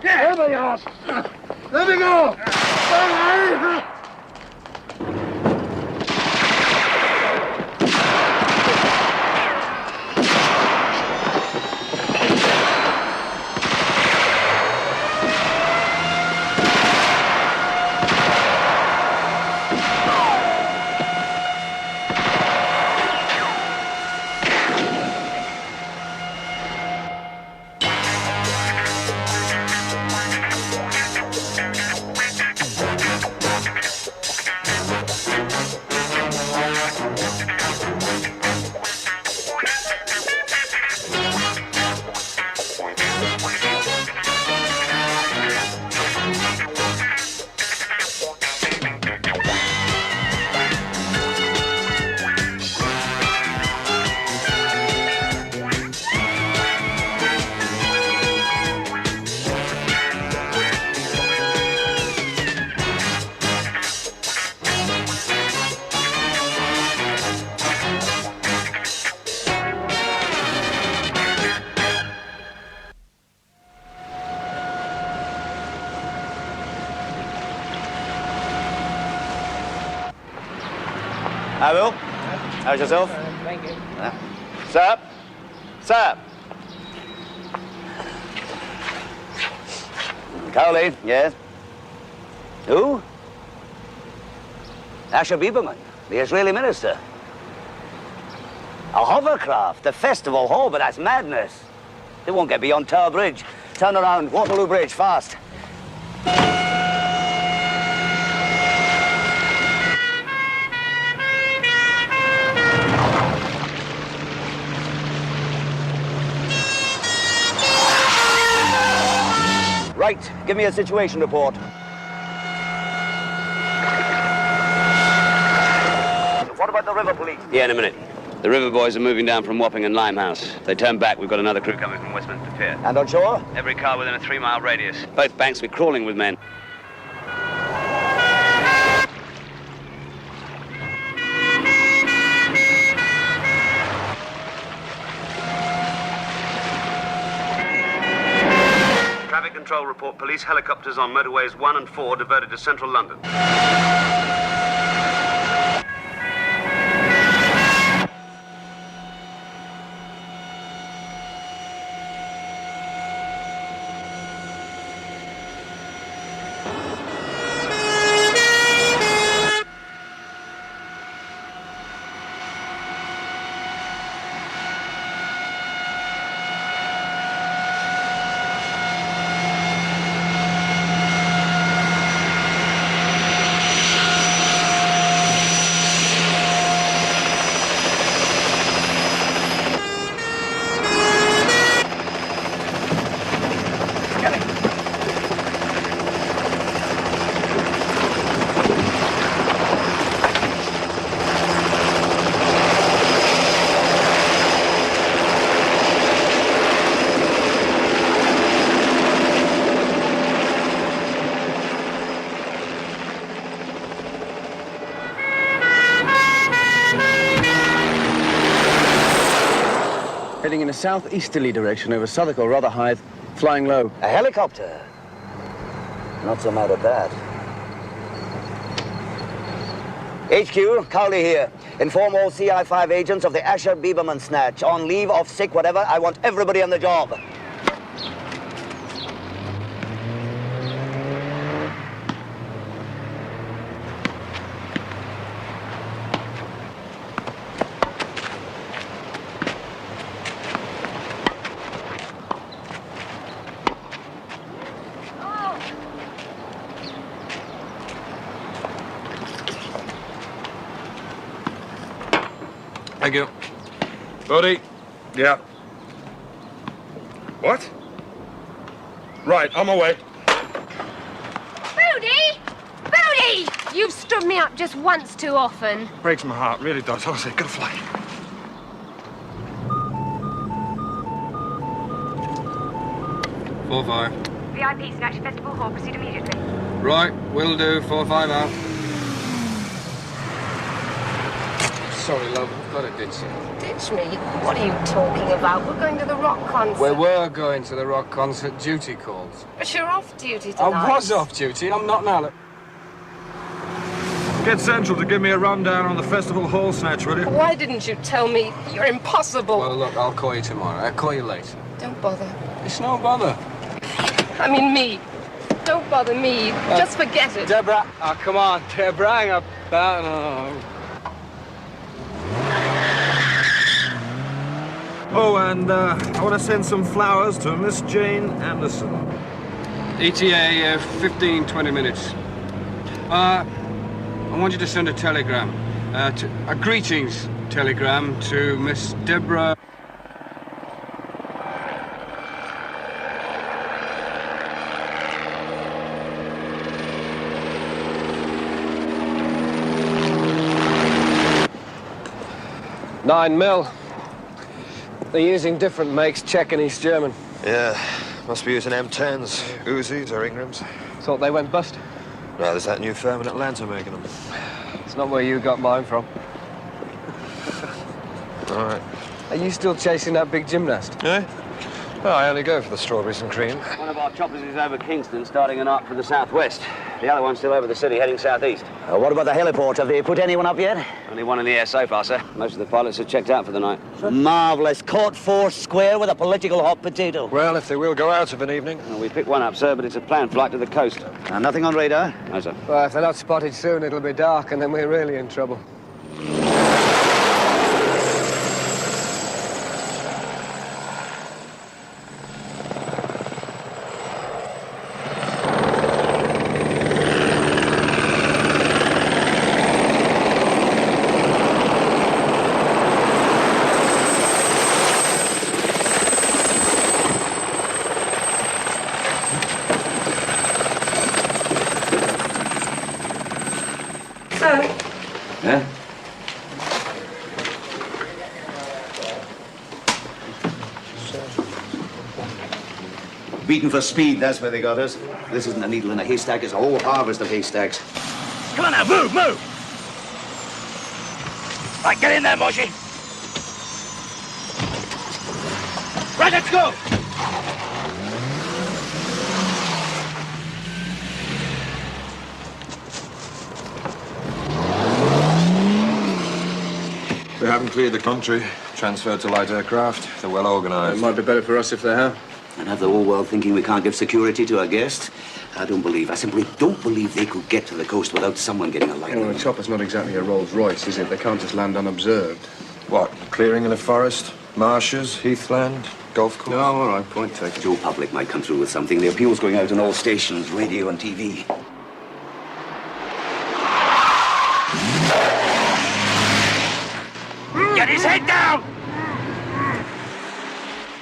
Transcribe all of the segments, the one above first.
There they are! Let me go! Hi, Will. How's yourself? Thank you. Sir? Sir? Cowley, yes? Who? Asher Biberman, the Israeli minister. A hovercraft, the festival hall, but that's madness. They won't get beyond Tower Bridge. Turn around, Waterloo Bridge, fast. Right, give me a situation report. What about the river police? Yeah, in a minute. The river boys are moving down from Wapping and Limehouse. If they turn back, we've got another crew coming from Westminster Pier. And on shore? Every car within a 3-mile radius. Both banks we're crawling with men. Traffic control report, police helicopters on motorways 1 and 4 diverted to central London. Heading in a southeasterly direction over Southwark or Rotherhithe, flying low. A helicopter? Not so mad at that. HQ, Cowley here. Inform all CI5 agents of the Asher Biberman snatch. On leave, off sick, whatever, I want everybody on the job. Thank you. Bodie? Yeah. What? Right, on my way. Bodie! Bodie! You've stood me up just once too often. Breaks my heart, really does. Honestly, gotta fly. VIP Snatch Festival Hall, proceed immediately. Right, will do. 4-5 out. Sorry, love. I've got to ditch you. Ditch me? What are you talking about? We're going to the rock concert. We were going to the rock concert. Duty calls. But you're off duty tonight. I was off duty. I'm not now. Get Central to give me a rundown on the festival hall snatch, will you? Why didn't you tell me? You're impossible. Well, look, I'll call you tomorrow. I'll call you later. Don't bother. It's no bother. I mean me. Don't bother me. Just forget it. Deborah. Oh, come on, Deborah. Hang about. Oh. Oh, and I want to send some flowers to Miss Jane Anderson. ETA, 15, 20 minutes. I want you to send a telegram, a greetings telegram to Miss Deborah. $9 mil. They're using different makes, Czech and East German. Yeah, must be using M10s, Uzis or Ingrams. Thought they went bust. No, there's that new firm in Atlanta making them. It's not where you got mine from. All right. Are you still chasing that big gymnast? Yeah? Well, I only go for the strawberries and cream. One of our choppers is over Kingston, starting an arc for the southwest. The other one's still over the city, heading southeast. What about the heliport? Have they put anyone up yet? Only one in the air so far, sir. Most of the pilots are checked out for the night. Marvellous. Caught 4 square with a political hot potato. Well, if they will go out of an evening. Well, we picked one up, sir, but it's a planned flight to the coast. Nothing on radar? No, sir. Well, if they're not spotted soon, it'll be dark, and then we're really in trouble. Yeah? Beaten for speed, that's where they got us. This isn't a needle in a haystack, it's a whole harvest of haystacks. Come on now, move, move! Right, get in there, Moshi. Right, let's go! They haven't cleared the country, transferred to light aircraft. They're well organized. It might be better for us if they have. And have the whole world thinking we can't give security to our guests? I simply don't believe they could get to the coast without someone getting a light. Well, a chopper's not exactly a Rolls Royce, is it? They can't just land unobserved. What, clearing in a forest? Marshes, heathland, golf course? No, all right, point taken. Joe Public might come through with something. The appeal's going out on all stations, radio and TV. Get his head down!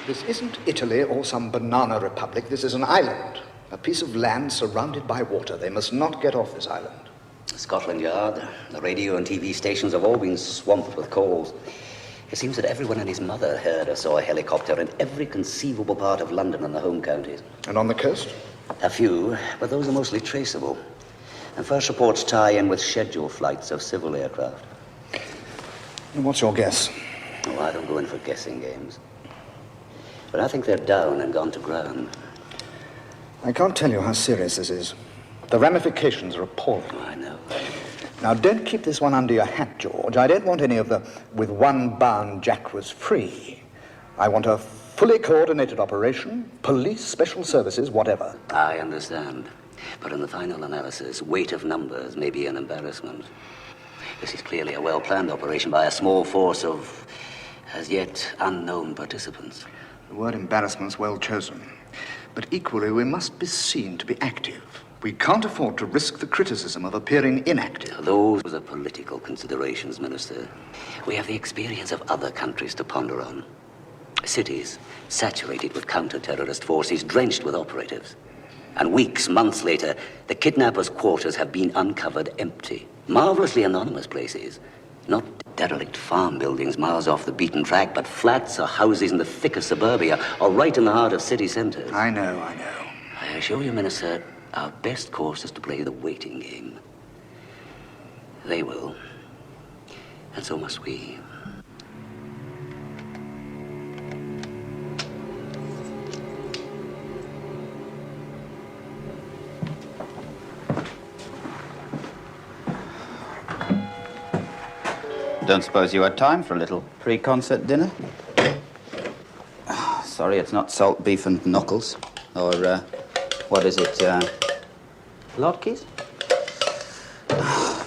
This isn't Italy or some banana republic. This is an island, a piece of land surrounded by water. They must not get off this island. Scotland Yard, the radio and TV stations have all been swamped with calls. It seems that everyone and his mother heard or saw a helicopter in every conceivable part of London and the home counties. And on the coast? A few, but those are mostly traceable. And first reports tie in with scheduled flights of civil aircraft. And what's your guess? Oh, I don't go in for guessing games. But I think they're down and gone to ground. I can't tell you how serious this is. The ramifications are appalling. Oh, I know. Now, don't keep this one under your hat, George. I don't want any of the with one bound Jack was free. I want a fully coordinated operation, police, special services, whatever. I understand. But in the final analysis, weight of numbers may be an embarrassment. This is clearly a well-planned operation by a small force of, as yet, unknown participants. The word embarrassment's well chosen. But equally, we must be seen to be active. We can't afford to risk the criticism of appearing inactive. Those are political considerations, Minister. We have the experience of other countries to ponder on. Cities saturated with counter-terrorist forces, drenched with operatives. And weeks, months later, the kidnappers' quarters have been uncovered empty. Marvelously anonymous places. Not derelict farm buildings miles off the beaten track, but flats or houses in the thicker suburbia, or right in the heart of city centres. I know. I assure you, Minister, Our best course is to play the waiting game. They will, and so must we. Don't suppose you had time for a little pre-concert dinner? Sorry, it's not salt beef and knuckles. Or, what is it, latkes?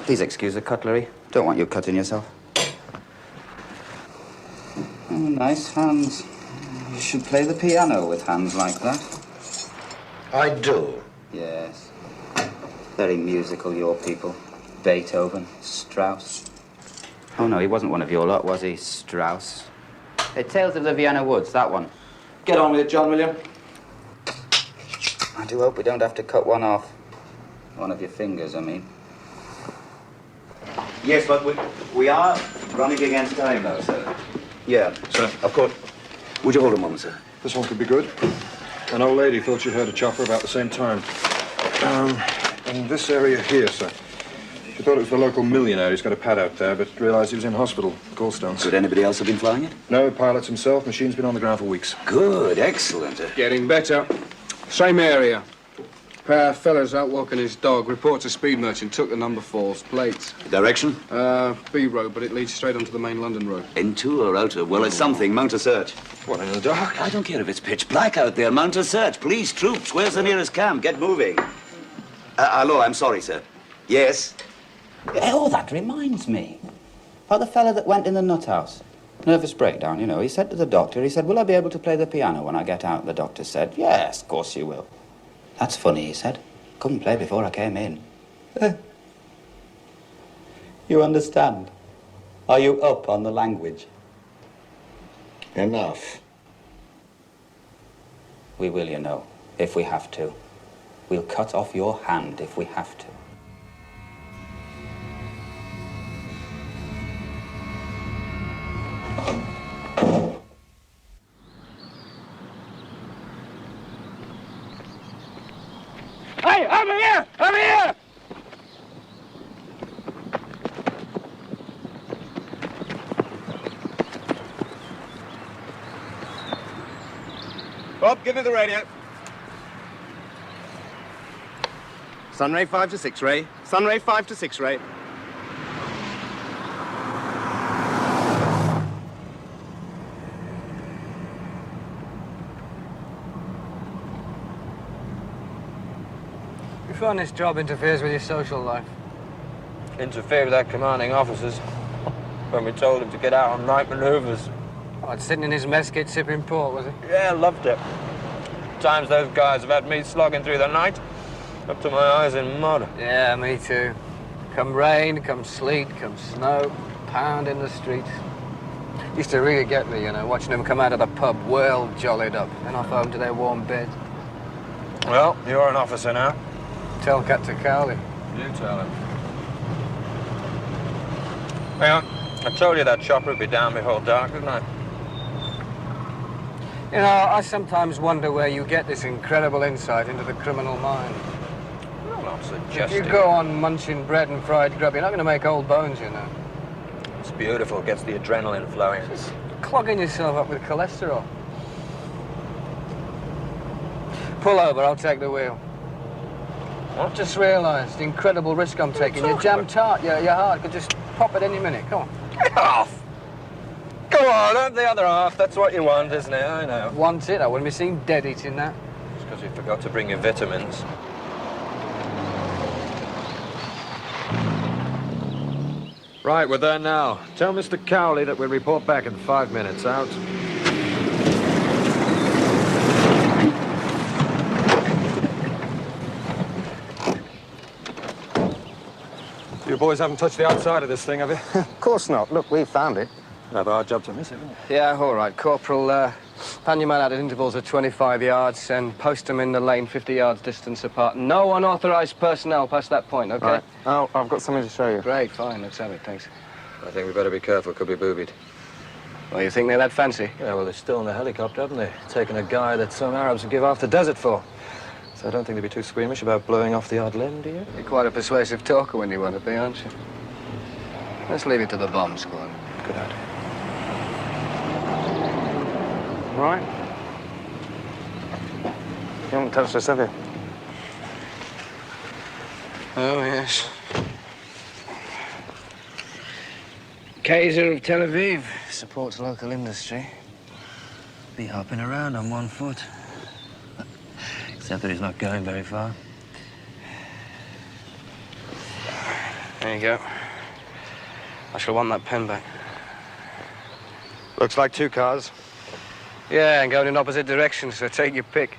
Please excuse the cutlery. Don't want you cutting yourself. Oh, nice hands. You should play the piano with hands like that. I do. Yes. Very musical, your people. Beethoven, Strauss. Oh, no, he wasn't one of your lot, was he, Strauss? Hey, Tales of the Vienna Woods, that one. Get on with it, John William. I do hope we don't have to cut one off. One of your fingers, I mean. Yes, but we are running against time, though, sir. Yeah, Sir? of course. Would you hold a moment, sir? This one could be good. An old lady thought she'd heard a chopper about the same time. In this area here, sir. She thought it was the local millionaire who's got a pad out there, but realized he was in hospital, gallstones. Could anybody else have been flying it? No, pilot's himself. Machine's been on the ground for weeks. Good, excellent. Getting better. Same area. Pair of fellas out walking his dog. Reports a speed merchant. Took the number false. Plates. Direction? B road, but it leads straight onto the main London road. Into or outer? Well, it's something. Mount a search. What, in the dark? I don't care if it's pitch black out there. Mount a search. Police, troops. Where's the nearest camp? Get moving. Hello, I'm sorry, sir. Yes? Oh, that reminds me. About the fella that went in the nut house. Nervous breakdown, you know. He said to the doctor, he said, will I be able to play the piano when I get out? The doctor said, yes, of course you will. That's funny, he said. Couldn't play before I came in. You understand? Are you up on the language? Enough. We will, you know, if we have to. We'll cut off your hand if we have to. Hey, over here! Over here! Bob, give me the radio. Sunray 5 to 6, Ray. Sunray 5 to 6, Ray. You find this job interferes with your social life? Interfere with our commanding officers when we told him to get out on night manoeuvres. Oh, sitting in his mess kit sipping port, was he? Yeah, loved it. Times those guys have had me slogging through the night, up to my eyes in mud. Yeah, me too. Come rain, come sleet, come snow, pound in the streets. Used to really get me, you know, watching them come out of the pub well jollied up, and off home to their warm beds. Well, you're an officer now. Tell Cat to Cowley. You tell him. Hang on. I told you that chopper would be down before dark, didn't I? You know, I sometimes wonder where you get this incredible insight into the criminal mind. Well, I'm If suggesting. you go on munching bread and fried grub, you're not going to make old bones, you know. It's beautiful. Gets the adrenaline flowing. Just clogging yourself up with cholesterol. Pull over, I'll take the wheel. What? I've just realised the incredible risk I'm taking. You're jammed tight, your heart could just pop at any minute. Come on. Get off! Go on, have the other half. That's what you want, isn't it? I know. Want it? I wouldn't be seen dead eating that. It's because you forgot to bring your vitamins. Right, we're there now. Tell Mr. Cowley that we'll report back in 5 minutes. Out. You boys haven't touched the outside of this thing, have you? Of course not. Look, we found it. Rather hard job to miss it, isn't it? Yeah, all right. Corporal, pan your man out at intervals of 25 yards and post them in the lane 50 yards distance apart. No unauthorised personnel past that point, OK? Right. Oh, I've got something to show you. Great, fine. Let's have it, thanks. I think we better be careful. Could be boobied. Well, you think they're that fancy? Yeah, well, they're still in the helicopter, haven't they? Taking a guy that some Arabs would give half the desert for. So I don't think they'd be too squeamish about blowing off the odd limb, do you? You're quite a persuasive talker when you want to be, aren't you? Let's leave it to the bomb squad. Good idea. Right. You haven't touched us, have you? Oh, yes. Kaiser of Tel Aviv supports local industry. Be hopping around on 1 foot. Except that he's not going very far. There you go. I shall want that pen back. Looks like 2 cars. Yeah, and going in opposite directions, so take your pick.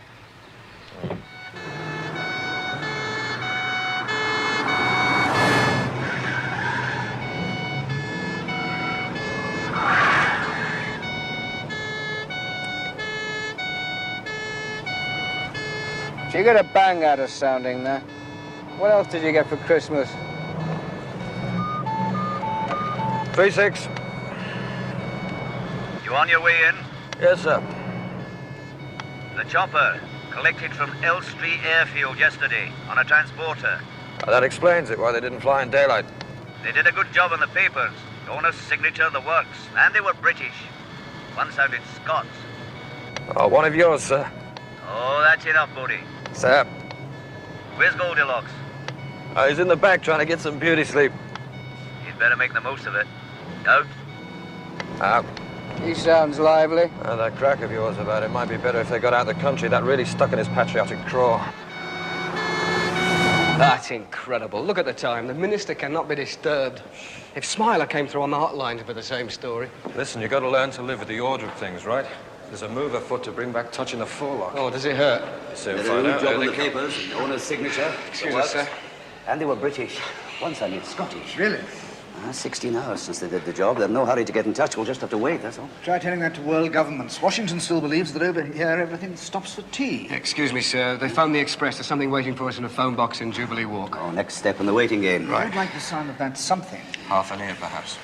You got a bang out of sounding there. What else did you get for Christmas? 3-6. You on your way in? Yes, sir. The chopper collected from Elstree Airfield yesterday on a transporter. That explains it, why they didn't fly in daylight. They did a good job on the papers. The owner's signature, the works. And they were British. One sounded Scots. Oh, one of yours, sir. Oh, that's enough, Bodie. Sir. Where's Goldilocks? He's in the back trying to get some beauty sleep. You'd better make the most of it. Out? Out. He sounds lively. That crack of yours about it might be better if they got out of the country. That really stuck in his patriotic craw. That's incredible. Look at the time. The minister cannot be disturbed. If Smiler came through on the hotline for the same story. Listen, you got to learn to live with the order of things, right? There's a move afoot to bring back touching the forelock. Oh, does it hurt? They Did did a a good good job on on the the papers, owner's signature. Excuse the us, works. sir. And they were British. One sounded Scottish. Really? 16 hours since they did the job. They're in no hurry to get in touch. We'll just have to wait, that's all. Try telling that to world governments. Washington still believes that over here everything stops for tea. Excuse me, sir. They phoned the Express. There's something waiting for us in a phone box in Jubilee Walk. Oh, next step in the waiting game. I don't like the sound of that something. Half an ear, perhaps.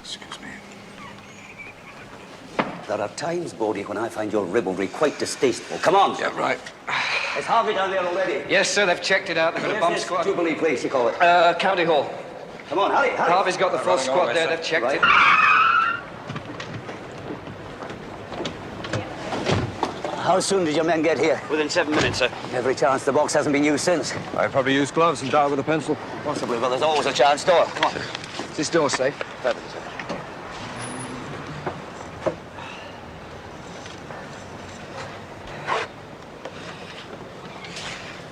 Excuse me. There are times, Bodie, when I find your ribaldry quite distasteful. Come on. Yeah, right. Is Harvey down there already? Yes, sir. They've checked it out. They've got a bomb Where's this squad. Jubilee place, you call it? County Hall. Come on, hurry, hurry. Harvey's got the full running squad over, there. sir. They've checked Right. it. How soon did your men get here? Within 7 minutes, sir. Every chance the box hasn't been used since. I'd probably use gloves and dial with a pencil. Possibly, but there's always a chance. Doyle, come on. Is this door safe? Perfect, sir.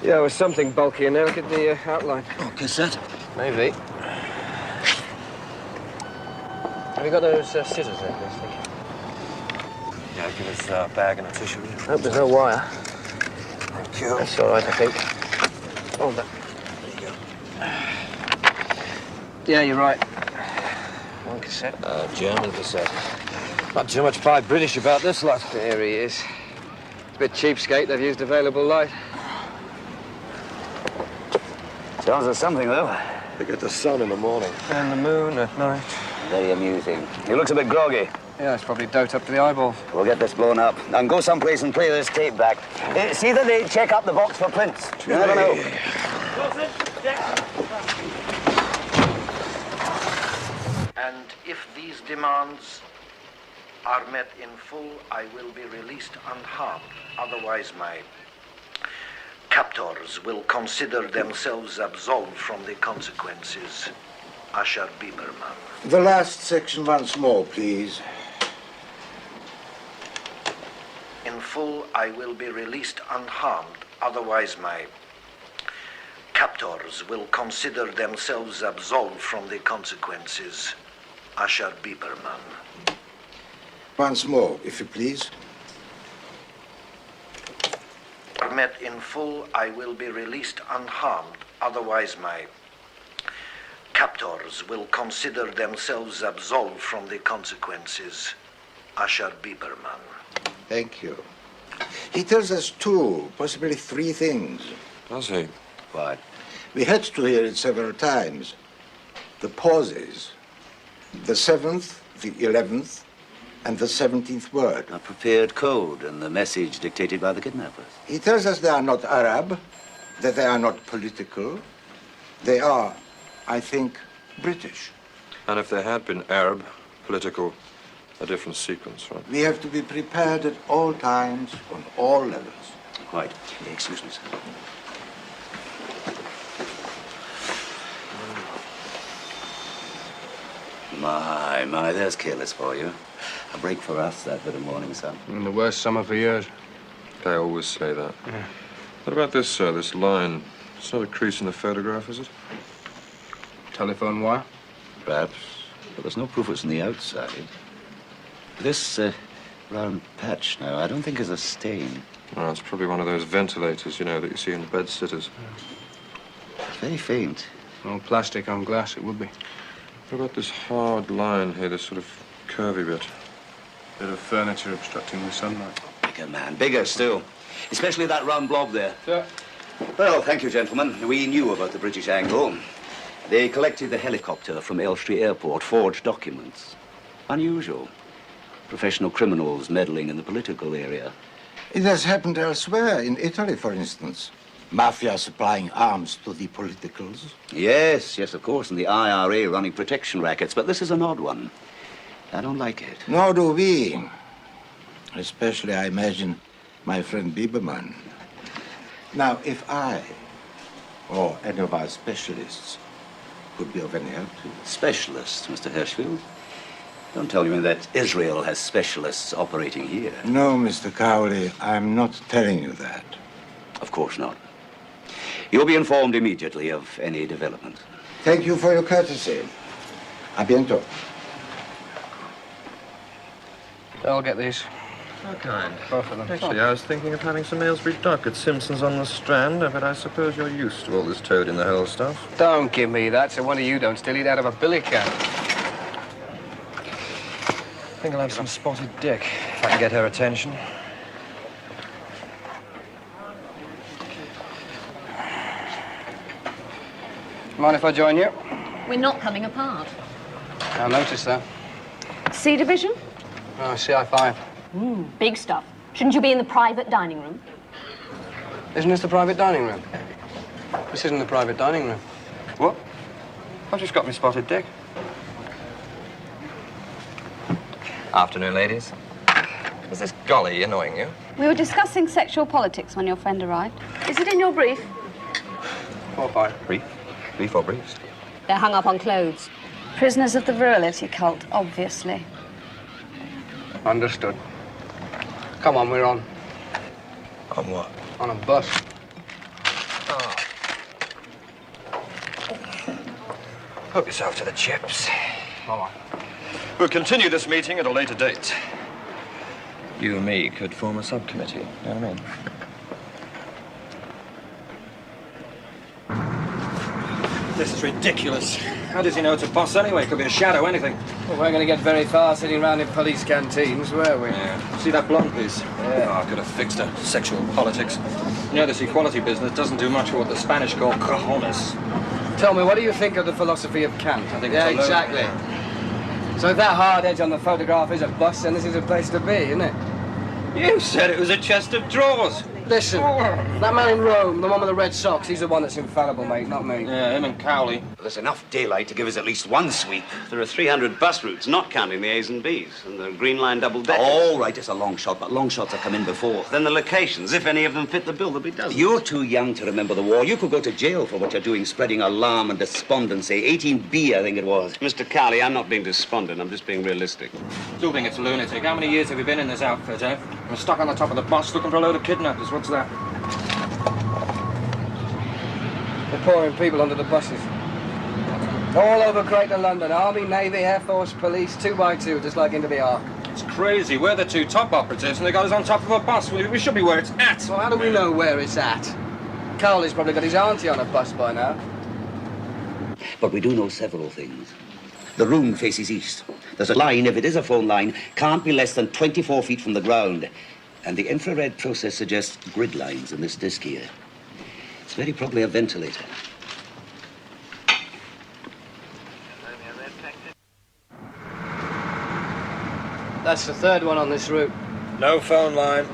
Yeah, there was something bulky in there. Look at the outline. Oh, cassette. Maybe. Have you got those scissors there, please? Thank you. Yeah, give us a bag and a tissue. Hope there's no wire. Thank you. That's all right, I think. Hold that. Yeah, you're right. One cassette. German cassette. Not too much pride British about this lot. There he is. Bit cheapskate, they've used available light. Sounds of something, though. They get the sun in the morning. And the moon at night. Very amusing. He looks a bit groggy. Yeah, it's probably doped up to the eyeball. We'll get this blown up and go someplace and play this tape back. See that they check up the box for prints. You never know. And if these demands are met in full, I will be released unharmed. Otherwise, my captors will consider themselves absolved from the consequences. Usher Bieberman. The last section once more, please. In full, I will be released unharmed. Otherwise, my captors will consider themselves absolved from the consequences. Usher Bieberman. Once more, if you please. Met in full, I will be released unharmed. Otherwise, my captors will consider themselves absolved from the consequences. Usher Bieberman. Thank you. He tells us 2, possibly 3 things. Does he? What? We had to hear it several times. The pauses. The 7th, the 11th, and the 17th word. A prepared code and the message dictated by the kidnappers. He tells us they are not Arab, that they are not political. They are, I think, British. And if they had been Arab, political, a different sequence, right? We have to be prepared at all times, on all levels. Right. Excuse me, sir. My, there's careless for you. A break for us, that bit of morning sun. The worst summer for years. They always say that. Yeah. What about this, sir, this line? It's not a crease in the photograph, is it? Telephone wire? Perhaps, but there's no proof it's on the outside. This round patch now, I don't think is a stain. Oh, it's probably one of those ventilators, you know, that you see in the bed-sitters. It's very faint. No plastic on glass, it would be. What about this hard line here, this sort of curvy bit? Bit of furniture obstructing the sunlight. Bigger, man, bigger still. Especially that round blob there. Sir. Well, thank you, gentlemen. We knew about the British angle. They collected the helicopter from Elstree Airport, forged documents. Unusual. Professional criminals meddling in the political area. It has happened elsewhere, in Italy, for instance. Mafia supplying arms to the politicals. Yes, of course, and the IRA running protection rackets, but this is an odd one. I don't like it. Nor do we. Especially, I imagine, my friend Bieberman. Now, if I, or any of our specialists, could be of any help to you. Specialists, Mr. Hirschfield? Don't tell me that Israel has specialists operating here. No, Mr. Cowley, I'm not telling you that. Of course not. You'll be informed immediately of any development. Thank you for your courtesy. A bientôt. I'll get these. How kind. Both of them. Actually, I was thinking of having some Aylesbury duck at Simpson's on the Strand, but I suppose you're used to all this toad-in-the-hole stuff. Don't give me that, so one of you don't still eat out of a billy can. I think I'll have some spotted dick, if I can get her attention. Mind if I join you? We're not coming apart. I noticed that. C division? Oh, CI5. Big stuff. Shouldn't you be in the private dining room? Isn't this the private dining room? This isn't the private dining room. What? I've just got me spotted dick. Afternoon, ladies. Is this golly annoying you? We were discussing sexual politics when your friend arrived. Is it in your brief? 4 or 5. Brief? Brief or briefs? They're hung up on clothes. Prisoners of the virility cult, obviously. Understood. Come on, we're on. On what? On a bus. Oh. Help yourself to the chips. Come on. We'll continue this meeting at a later date. You and me could form a subcommittee, you know what I mean? This is ridiculous. How does he know it's a boss anyway? Could be a shadow, anything. Well, we're going to get very far sitting around in police canteens, were we? Yeah. See that blonde piece? Yeah. Oh, I could have fixed her. Sexual politics. You know, this equality business doesn't do much for what the Spanish call cojones. Tell me, what do you think of the philosophy of Kant? I think yeah, it's a load. exactly. So if that hard edge on the photograph is a bust, then this is a place to be, isn't it? You said it was a chest of drawers. Listen, that man in Rome, the one with the red socks, he's the one that's infallible, mate, not me. Yeah, him and Cowley. There's enough daylight to give us at least one sweep. There are 300 bus routes, not counting the A's and B's, and the Green Line double-deckers. All right, it's a long shot, but long shots have come in before. Then the locations, if any of them fit the bill, there'll be dozens. You're too young to remember the war. You could go to jail for what you're doing, spreading alarm and despondency. 18B, I think it was. Mr. Cowley, I'm not being despondent. I'm just being realistic. Still think it's lunatic. How many years have you been in this outfit, eh? We're stuck on the top of the bus looking for a load of kidnappers. What's that? They're pouring people under the buses. All over Greater London. Army, Navy, Air Force, police, 2 by 2, just like into the Ark. It's crazy. We're the 2 top operatives and they got us on top of a bus. We should be where it's at. Well, how do we know where it's at? Cowley's probably got his auntie on a bus by now. But we do know several things. The room faces east. There's a line, if it is a phone line, can't be less than 24 feet from the ground. And the infrared process suggests grid lines in this disc here. It's very probably a ventilator. That's the third one on this route. No phone line.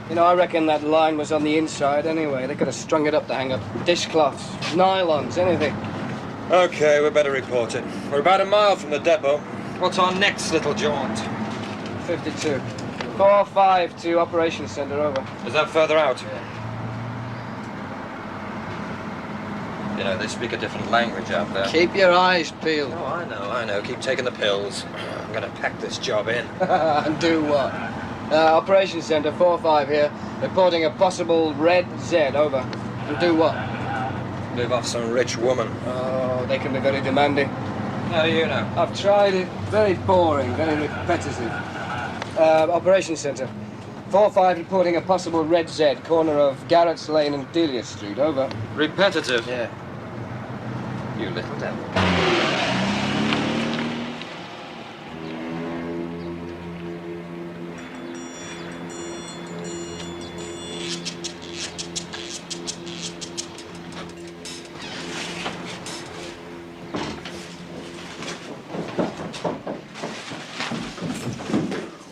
You know, I reckon that line was on the inside anyway. They could have strung it up to hang up dishcloths, nylons, anything. Okay, we better report it. We're about a mile from the depot. What's our next little jaunt? 52. 4-5 to Operations Center, over. Is that further out? You know, they speak a different language out there. Keep your eyes peeled. Oh, I know. Keep taking the pills. I'm gonna pack this job in. And do what? Operations Center, 4-5 here. Reporting a possible red Z, over. And do what? Live off some rich woman. Oh, they can be very demanding. How do you know? I've tried it. Very boring, very repetitive. Operations Center. 4-5 reporting a possible red Z, corner of Garrett's Lane and Delia Street, over. Repetitive? Yeah. You little devil.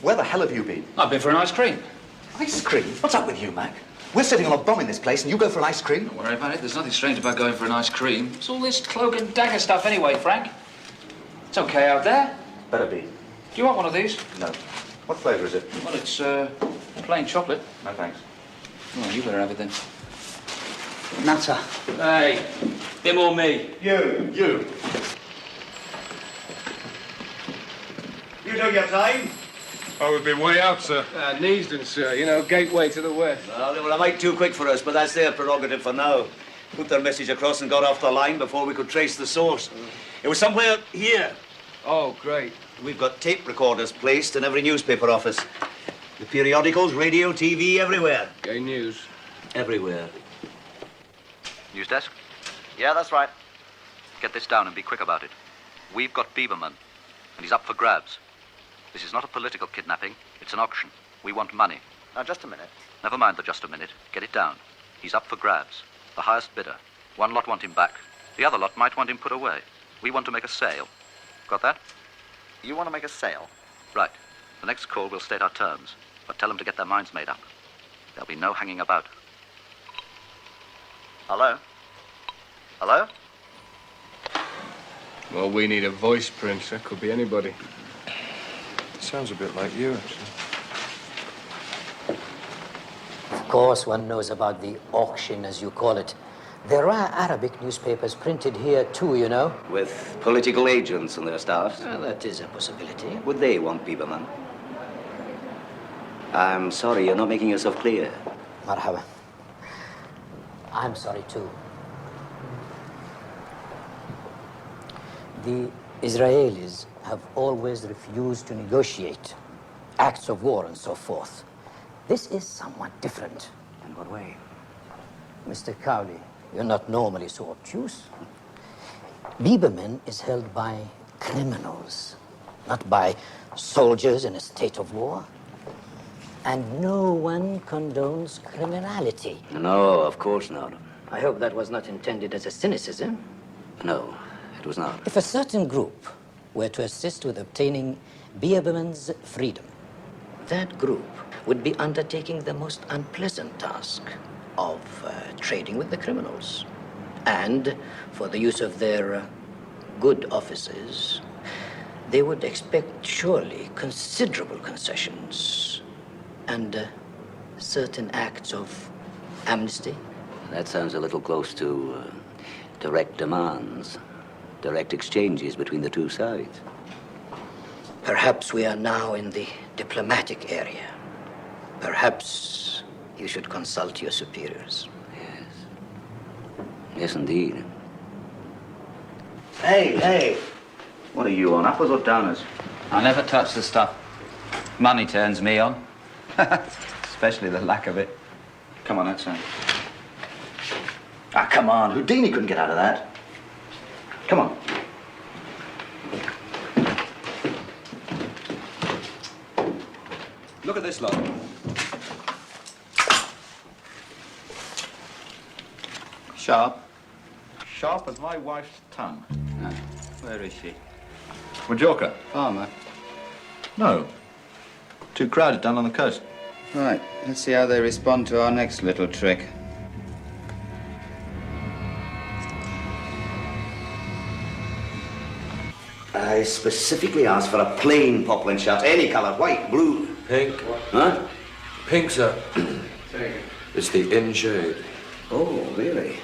Where the hell have you been? I've been for an ice cream. Ice cream? What's up with you, Mac? We're sitting on a bomb in this place and you go for an ice cream? Don't worry about it. There's nothing strange about going for an ice cream. It's all this cloak and dagger stuff anyway, Frank. It's okay out there. Better be. Do you want one of these? No. What flavour is it? Well, it's plain chocolate. No, thanks. Well, you better have it then. Nutter. Hey, him or me? You. You took your time? Oh, we've been way out, sir. Neasden, sir. You know, gateway to the west. Well, they were a mite too quick for us, but that's their prerogative for now. Put their message across and got off the line before we could trace the source. It was somewhere here. Oh, great. We've got tape recorders placed in every newspaper office. The periodicals, radio, TV, everywhere. Gay news. Everywhere. News desk? Yeah, that's right. Get this down and be quick about it. We've got Bieberman, and he's up for grabs. This is not a political kidnapping. It's an auction. We want money. Now, just a minute. Never mind the just a minute. Get it down. He's up for grabs. The highest bidder. One lot want him back. The other lot might want him put away. We want to make a sale. Got that? You want to make a sale? Right. The next call will state our terms, but tell them to get their minds made up. There'll be no hanging about. Hello? Hello? Well, we need a voice print. That could be anybody. Sounds a bit like you, actually. Of course, one knows about the auction, as you call it. There are Arabic newspapers printed here, too, you know. With political agents and their staffs? That is a possibility. Would they want Bieberman? I'm sorry, you're not making yourself clear. Marhaba. I'm sorry, too. The Israelis have always refused to negotiate acts of war and so forth. This is somewhat different. In what way? Mr. Cowley, you're not normally so obtuse. Bieberman is held by criminals, not by soldiers in a state of war. And no one condones criminality. No, of course not. I hope that was not intended as a cynicism. No, it was not. If a certain group were to assist with obtaining Bieberman's freedom, that group would be undertaking the most unpleasant task of trading with the criminals. And for the use of their good offices, they would expect surely considerable concessions and certain acts of amnesty. That sounds a little close to direct demands, direct exchanges between the two sides. Perhaps we are now in the diplomatic area. Perhaps you should consult your superiors. Yes. Yes, indeed. Hey. What are you on, uppers or downers? I never touch the stuff. Money turns me on. Especially the lack of it. Come on, that's it. Ah, come on. Houdini couldn't get out of that. Come on. Look at this lot. Sharp. Sharp as my wife's tongue. Where is she? Majorca. Farmer. No. Too crowded down on the coast. Right, let's see how they respond to our next little trick. I specifically asked for a plain poplin shirt, any colour, white, blue. Pink. Huh? Pink, sir. It's the in shade. Oh, really?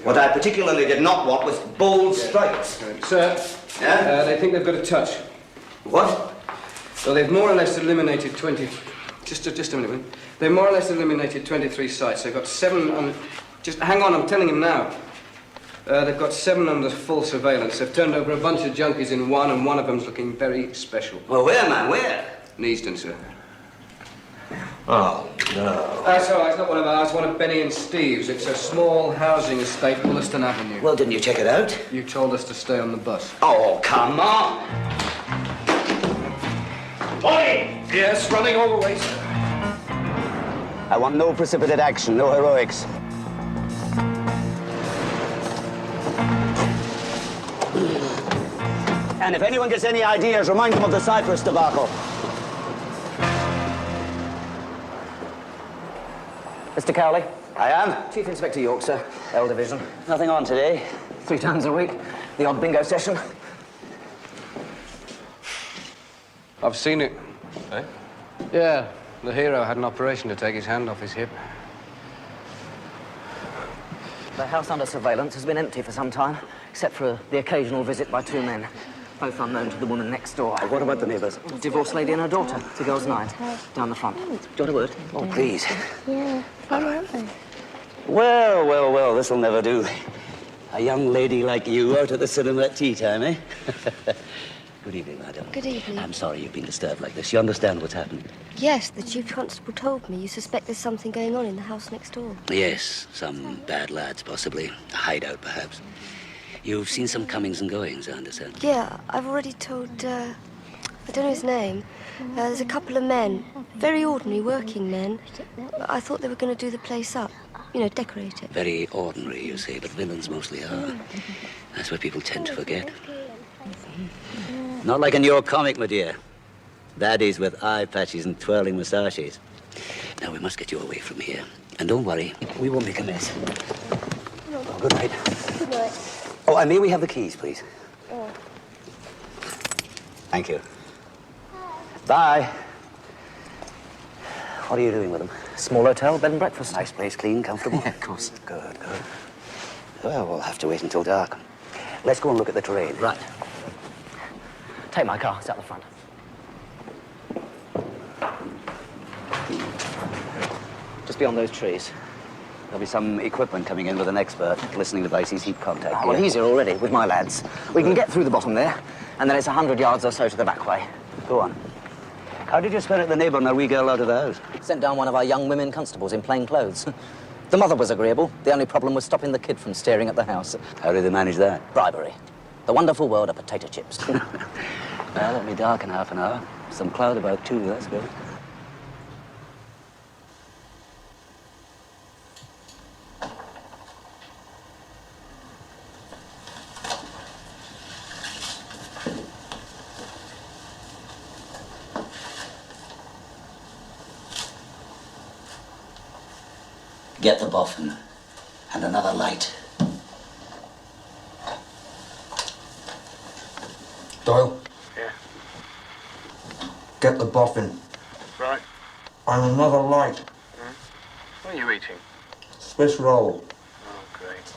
What I particularly did not want was bold stripes. Sir, Yeah? they think they've got a touch. What? So they've more or less eliminated 20... Just a minute. They've more or less eliminated 23 sites. They've got 7 on... Just hang on, I'm telling him now. They've got 7 under full surveillance. They've turned over a bunch of junkies in one, and one of them's looking very special. Well, where, man? Where? In Easton, sir. Oh, no. That's all right. It's not one of ours. One of Benny and Steve's. It's a small housing estate, Wollaston Avenue. Well, didn't you check it out? You told us to stay on the bus. Oh, come on! Bodie! Yes, running all the way, sir. I want no precipitate action, no heroics. And if anyone gets any ideas, remind them of the Cyprus debacle. Mr. Cowley? I am. Chief Inspector York, sir. L Division. Nothing on today. 3 times a week. The odd bingo session. I've seen it. Eh? Yeah, the hero had an operation to take his hand off his hip. The house under surveillance has been empty for some time, except for the occasional visit by 2 men, both unknown to the woman next door. What about the neighbours? Divorced lady and her daughter, the girl's 9, down the front. Do you want a word? Oh, please. Yeah, fun, aren't they? Well, this'll never do. A young lady like you out at the cinema at tea time, eh? Good evening, madam. Good evening. I'm sorry you've been disturbed like this. You understand what's happened? Yes, the Chief Constable told me. You suspect there's something going on in the house next door. Yes, some bad lads, possibly. A hideout, perhaps. You've seen some comings and goings, I understand. Yeah, I've already told, I don't know his name. There's a couple of men, very ordinary working men. I thought they were going to do the place up. You know, decorate it. Very ordinary, you say, but villains mostly are. That's what people tend to forget. Not like in your comic, my dear. Baddies with eye patches and twirling moustaches. Now, we must get you away from here. And don't worry, we won't make a mess. Oh, good night. Good night. Oh, and may we have the keys, please? Oh. Thank you. Bye. What are you doing with them? Small hotel, bed and breakfast. Nice place, clean, comfortable? Yeah, of course. Good. Well, we'll have to wait until dark. Let's go and look at the terrain. Right. Take my car, it's out the front. Just beyond those trees. There'll be some equipment coming in with an expert, listening devices, heat contact. Oh, well, he's here already, with my lads. We can get through the bottom there, and then it's 100 yards or so to the back way. Go on. How did you spirit the neighbour and our wee girl out of the house? Sent down one of our young women constables in plain clothes. The mother was agreeable. The only problem was stopping the kid from staring at the house. How did they manage that? Bribery. The wonderful world of potato chips. Well, it'll be dark in half an hour. Some cloud about 2, that's good. Get the boffin and another light. Doyle? Yeah. Get the boffin. Right. And another light. What are you eating? Swiss roll. Oh, great.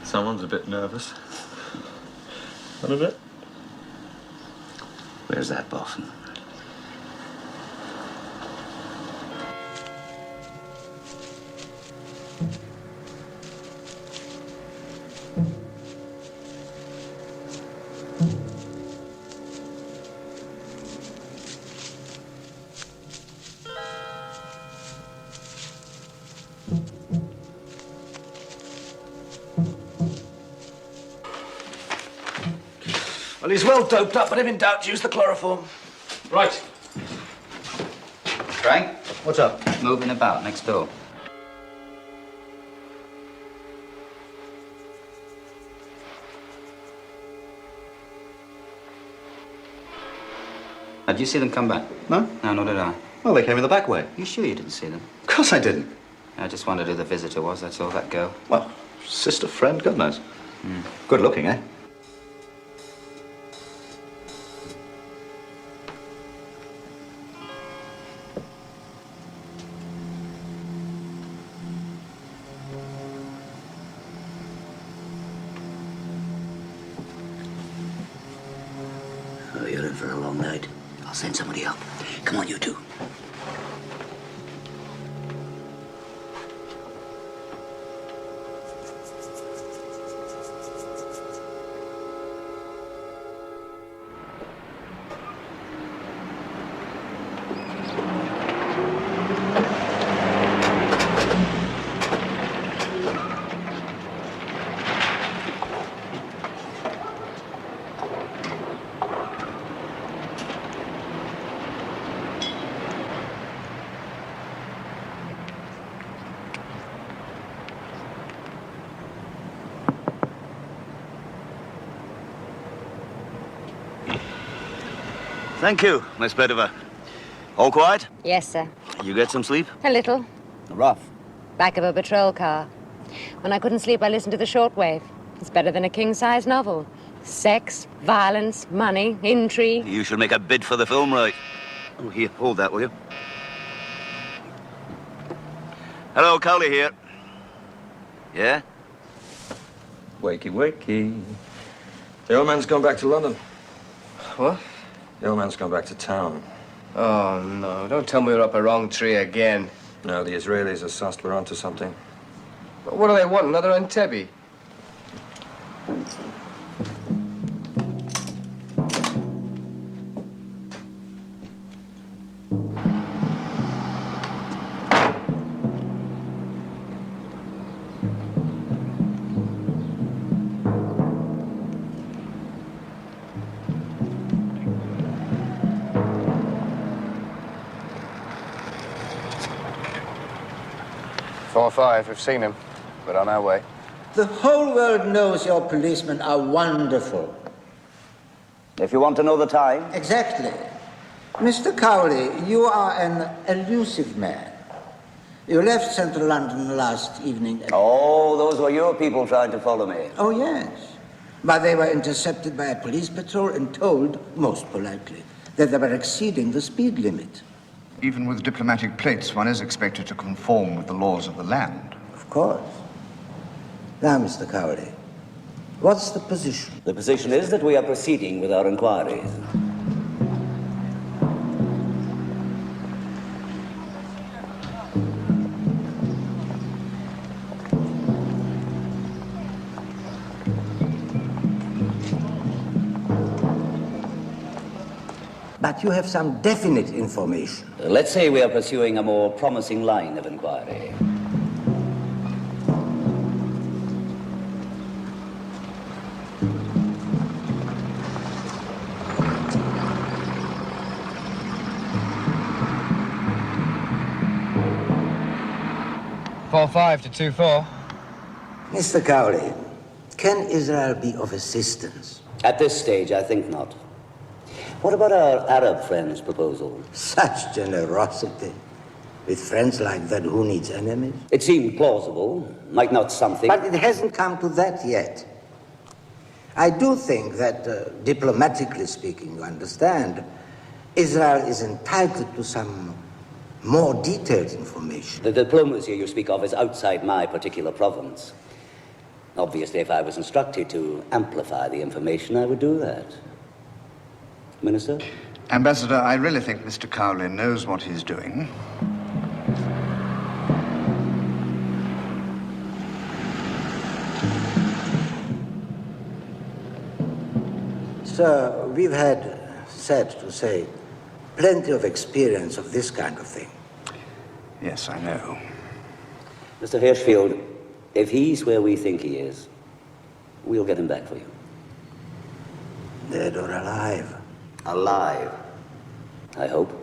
Someone's a bit nervous. What is it? Where's that, boss? Well, he's well doped up, but if in doubt, use the chloroform. Right. Frank? What's up? Moving about next door. Did you see them come back? No? No, nor did I. Well, they came in the back way. You sure you didn't see them? Of course I didn't. I just wondered who the visitor was, that's all, that girl. Well, sister, friend, God knows. Good looking, eh? Oh, you're in for a long night. I'll send somebody up. Come on, you two. Thank you, Miss Bedivere. All quiet? Yes, sir. You get some sleep? A little. Rough. Back of a patrol car. When I couldn't sleep, I listened to the shortwave. It's better than a king-size novel. Sex, violence, money, intrigue. You should make a bid for the film, right? Oh, here, hold that, will you? Hello, Cowley here. Yeah? Wakey, wakey. The old man's gone back to London. What? The old man's gone back to town. Oh, no. Don't tell me we're up a wrong tree again. No, the Israelis are sussed we're onto something. What do they want? Another Entebbe? 4-5, we've seen him. We're on our way. The whole world knows your policemen are wonderful. If you want to know the time. Exactly. Mr. Cowley, you are an elusive man. You left Central London last evening. Oh, those were your people trying to follow me. Oh, yes. But they were intercepted by a police patrol and told, most politely, that they were exceeding the speed limit. Even with diplomatic plates, one is expected to conform with the laws of the land. Of course. Now, Mr. Cowley, what's the position? The position is that we are proceeding with our inquiries. But you have some definite information. Let's say we are pursuing a more promising line of inquiry. $4-5 to 2-4. Mr. Cowley, can Israel be of assistance? At this stage, I think not. What about our Arab friend's proposal? Such generosity. With friends like that, who needs enemies? It seemed plausible. Might not something... But it hasn't come to that yet. I do think that, diplomatically speaking, you understand, Israel is entitled to some more detailed information. The diplomacy you speak of is outside my particular province. Obviously, if I was instructed to amplify the information, I would do that. Minister? Ambassador, I really think Mr. Cowley knows what he's doing. Sir, we've had, sad to say, plenty of experience of this kind of thing. Yes, I know. Mr. Hirschfield, if he's where we think he is, we'll get him back for you. Dead or alive? Alive, I hope.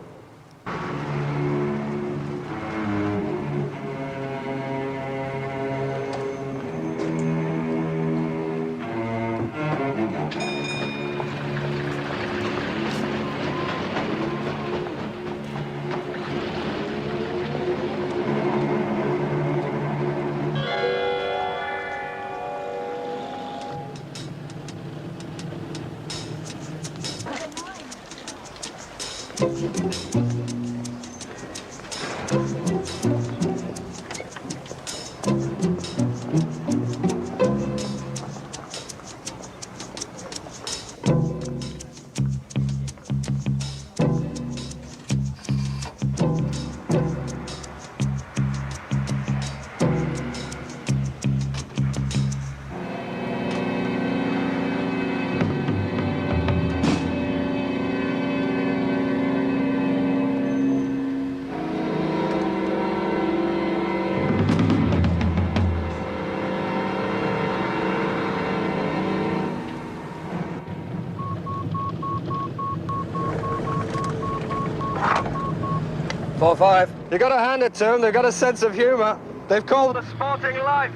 .45. You gotta hand it to them. They've got a sense of humor. They've called it a sporting life.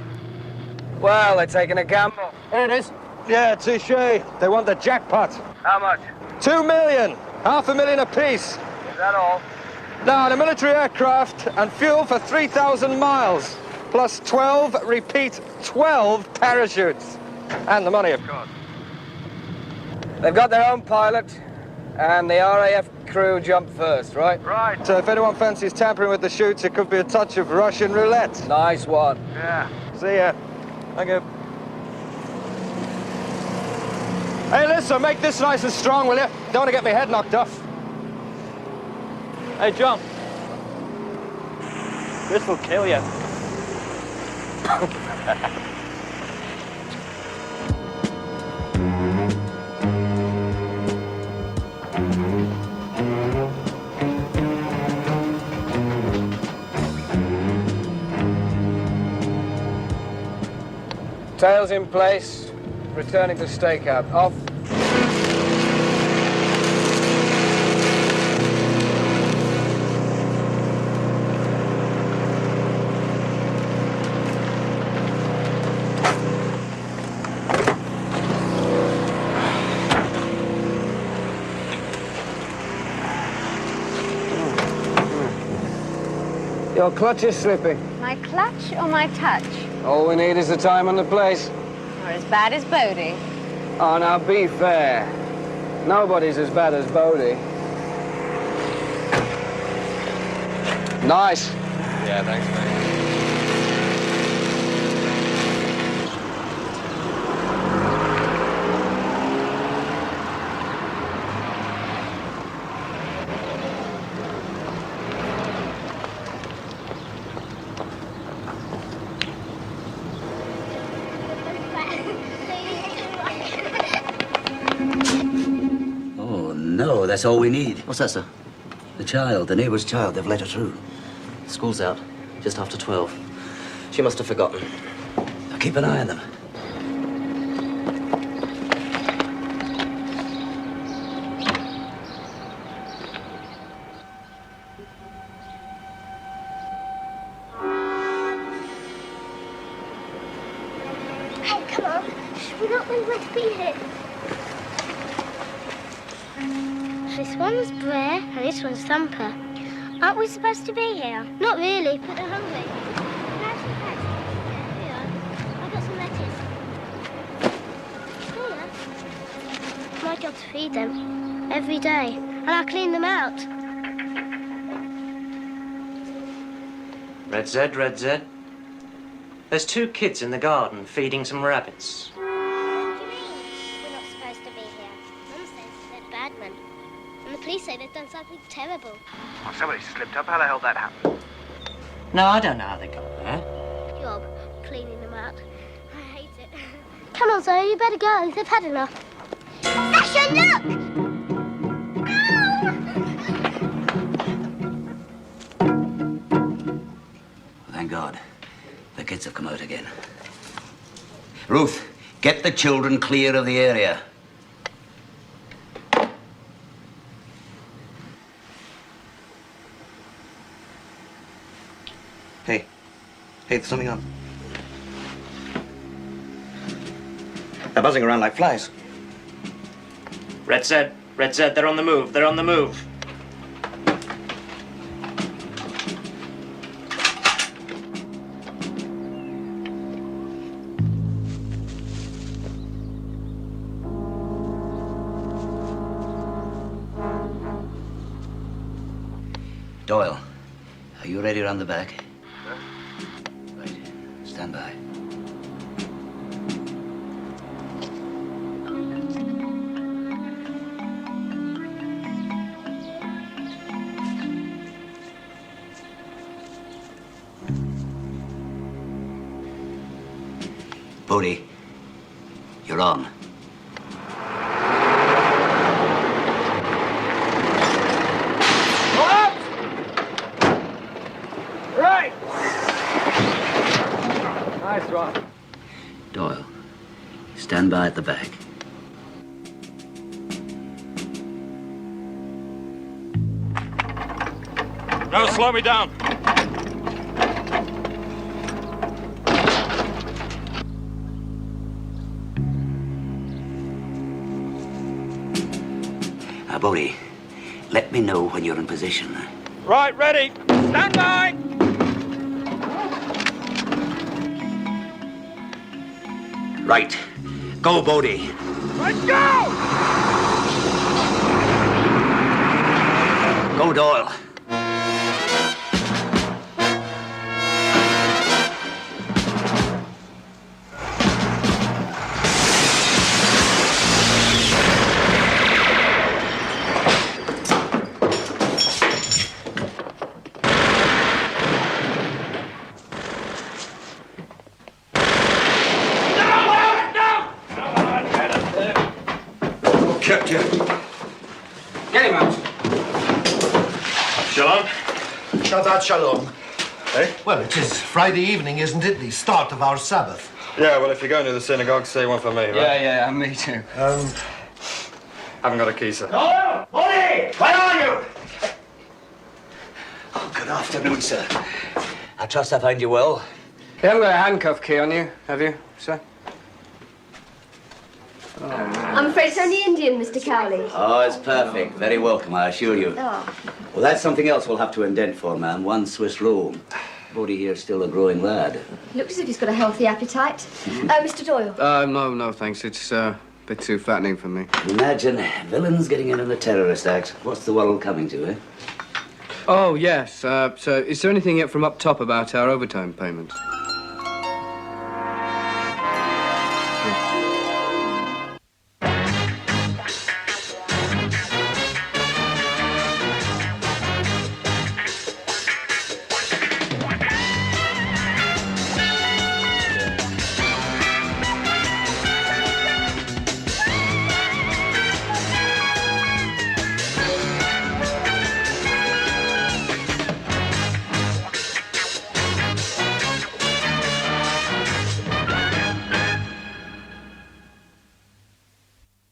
Well, they're taking a gamble. Here it is. Yeah, touche. They want the jackpot. How much? 2 million. $500,000 apiece. Is that all? Now, in a military aircraft and fuel for 3,000 miles. Plus 12, repeat, 12 parachutes. And the money, of course. They've got their own pilot. And the RAF crew jump first, right? Right. So if anyone fancies tampering with the chutes, it could be a touch of Russian roulette. Nice one. Yeah. See ya. Thank you. Hey, listen, make this nice and strong, will you? Don't want to get my head knocked off. Hey, John. This will kill you. Tails in place, returning to stakeout. Off. Your clutch is slipping. My clutch or my touch? All we need is the time and the place. Or as bad as Bodie. Oh, now be fair. Nobody's as bad as Bodie. Nice. Yeah, thanks, mate. No, that's all we need. What's that, sir? The child, the neighbor's child. They've let her through. School's out. Just after 12. She must have forgotten. Now keep an eye on them. Hey, come on. We're not meant to be here. This one's Brer and this one's Thumper. Aren't we supposed to be here? Not really, but they're hungry. Can I have some pets? Yeah, here. I've got some lettuce. Here. My job to feed them every day, and I clean them out. Red Z, Red Z. There's 2 kids in the garden feeding some rabbits. What do you mean? We're not supposed to be here. Mum says they're bad men. And the police say they've done something terrible. Oh, somebody slipped up. How the hell that happened? No, I don't know how they got there. Job, cleaning them out. I hate it. Come on, Zoe, you better go. They've had enough. Sasha, look! Thank God. The kids have come out again. Ruth, get the children clear of the area. Hey, there's something on. They're buzzing around like flies. Red said, they're on the move, they're on the move. Doyle, are you ready around the back? Right. Stand by. Bodie, you're on. Right! Nice one. Doyle, stand by at the back. No, slow me down. Now, Bodie, let me know when you're in position. Right, ready. Stand by. Right. Go, Bodie. Let's go! Go, Doyle. Kept you. Get him out. Shalom. Shabbat shalom. Eh? Well, it is Friday evening, isn't it? The start of our Sabbath. Yeah, well, if you're going to the synagogue, say one for me, right? Yeah, me too. Haven't got a key, sir. Doyle! Bodie! Where are you? Oh, good afternoon, sir. I trust I find you well. You haven't got a handcuff key on you, have you, sir? I'm afraid it's only Indian, Mr. Cowley. Oh, it's perfect. Very welcome, I assure you. Oh. Well, that's something else we'll have to indent for, ma'am. 1 Swiss roll. Bodie here's still a growing lad. Looks as if he's got a healthy appetite. Mr. Doyle. No, thanks. It's a bit too fattening for me. Imagine villains getting in on a terrorist act. What's the world coming to, eh? Oh, yes. So is there anything yet from up top about our overtime payments?